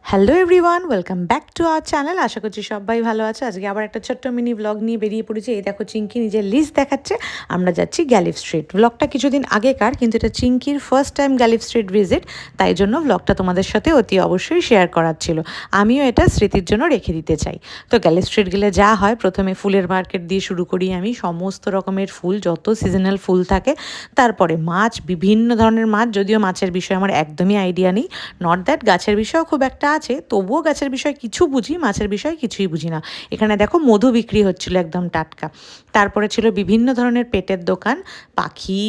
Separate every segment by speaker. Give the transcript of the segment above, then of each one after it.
Speaker 1: Hello everyone, welcome back to our channel. আশা করছি সবাই ভালো আছে। আজকে আবার একটা ছোট্ট মিনি ব্লগ নিয়ে বেরিয়ে পড়েছি। এই দেখো চিঙ্কি নিজের লিস্ট দেখাচ্ছে। আমরা যাচ্ছি গ্যালিফ স্ট্রিট। ব্লগটা কিছুদিন আগেকার, কিন্তু এটা চিঙ্কির first time Galiff street visit, তাই জন্য ব্লগটা তোমাদের সাথে অতি অবশ্যই শেয়ার করার ছিল। আমিও এটা স্মৃতির জন্য রেখে দিতে চাই। তো গ্যালিফ স্ট্রিট গেলে যা হয়, প্রথমে ফুলের মার্কেট দিয়ে শুরু করি আমি। সমস্ত রকমের ফুল, যত সিজনাল ফুল থাকে। তারপরে মাছ, বিভিন্ন ধরনের মাছ, যদিও মাছের বিষয়ে আমার একদমই আইডিয়া নেই। নট দ্যাট গাছের বিষয়েও খুব একটা আছে, তবুও গাছের বিষয়ে কিছু বুঝি, মাছের বিষয়ে কিছুই বুঝি না। এখানে দেখো মধু বিক্রি হচ্ছিল একদম টাটকা। তারপরে ছিল বিভিন্ন ধরনের পেটের দোকান, পাখি,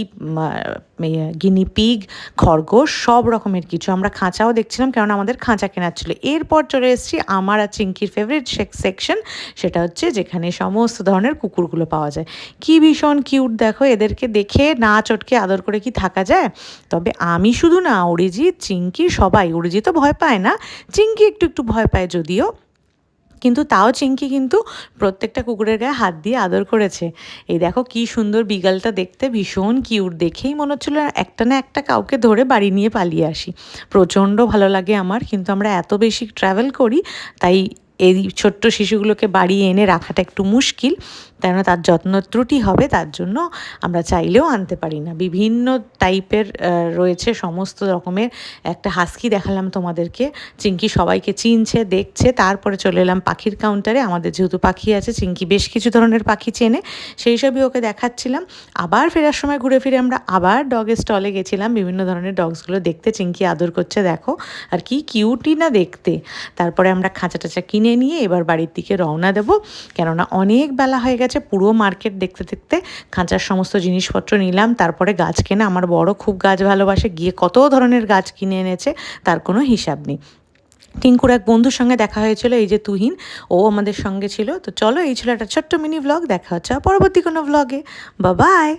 Speaker 1: গিনিপিগ, খরগোশ, সব রকমের কিছু। আমরা খাঁচাও দেখছিলাম, কারণ আমাদের খাঁচা কেনার ছিল। এরপর চলে এসেছি আমার আর চিঙ্কির ফেভারিট সেকশন, সেটা হচ্ছে যেখানে সমস্ত ধরনের কুকুরগুলো পাওয়া যায়। কি ভীষণ কিউট দেখো, এদেরকে দেখে না চটকে আদর করে কি থাকা যায়? তবে আমি শুধু না, অরিজিৎ, চিঙ্কি, সবাই। অরিজিৎ তো ভয় পায় না, চিঙ্কি একটু একটু ভয় পায় যদিও, কিন্তু তাও চিঙ্কি কিন্তু প্রত্যেকটা কুকুরের গায়ে হাত দিয়ে আদর করেছে। এই দেখো কি সুন্দর বিড়ালটা, দেখতে ভীষণ কিউট। দেখেই মনে হচ্ছিলো একটা না একটা কাউকে ধরে বাড়ি নিয়ে পালিয়ে আসি। প্রচণ্ড ভালো লাগে আমার, কিন্তু আমরা এত বেশি ট্রাভেল করি, তাই এই ছোট্ট শিশুগুলোকে বাড়ি এনে রাখাটা একটু মুশকিল, কেননা তার যত্ন ত্রুটি হবে, তার জন্য আমরা চাইলেও আনতে পারি না। বিভিন্ন টাইপের রয়েছে, সমস্ত রকমের। একটা হাস্কি দেখালাম তোমাদেরকে, চিঙ্কি সবাইকে চিনছে, দেখছে। তারপরে চলে এলাম পাখির কাউন্টারে। আমাদের যেহেতু পাখি আছে, চিঙ্কি বেশ কিছু ধরনের পাখি চেনে, সেই সবই ওকে দেখাচ্ছিলাম। আবার ফেরার সময় ঘুরে ফিরে আমরা আবার ডগের স্টলে গেছিলাম, বিভিন্ন ধরনের ডগসগুলো দেখতে। চিঙ্কি আদর করছে দেখো, আর কি কিউটই না দেখতে। তারপরে আমরা খাঁচা টাচা কিনে নিয়ে এবার বাড়ির দিকে রওনা দেবো, কেননা অনেক বেলা হয়ে গেছে। পুরো মার্কেট দেখতে দেখতে খাঁচার সমস্ত জিনিসপত্র নিলাম। তারপরে গাছ কেনা, আমার বড় খুব গাছ ভালোবাসে, গিয়ে কত ধরনের গাছ কিনে এনেছে তার কোনো হিসাব নেই। টিঙ্কুর এক বন্ধুর সঙ্গে দেখা হয়েছিল, এই যে তুহিন, ও আমাদের সঙ্গে ছিল। তো চলো, এই ছিল একটা ছোট্ট মিনি ব্লগ। দেখা হচ্ছে পরবর্তী কোনো ব্লগে। Bye bye.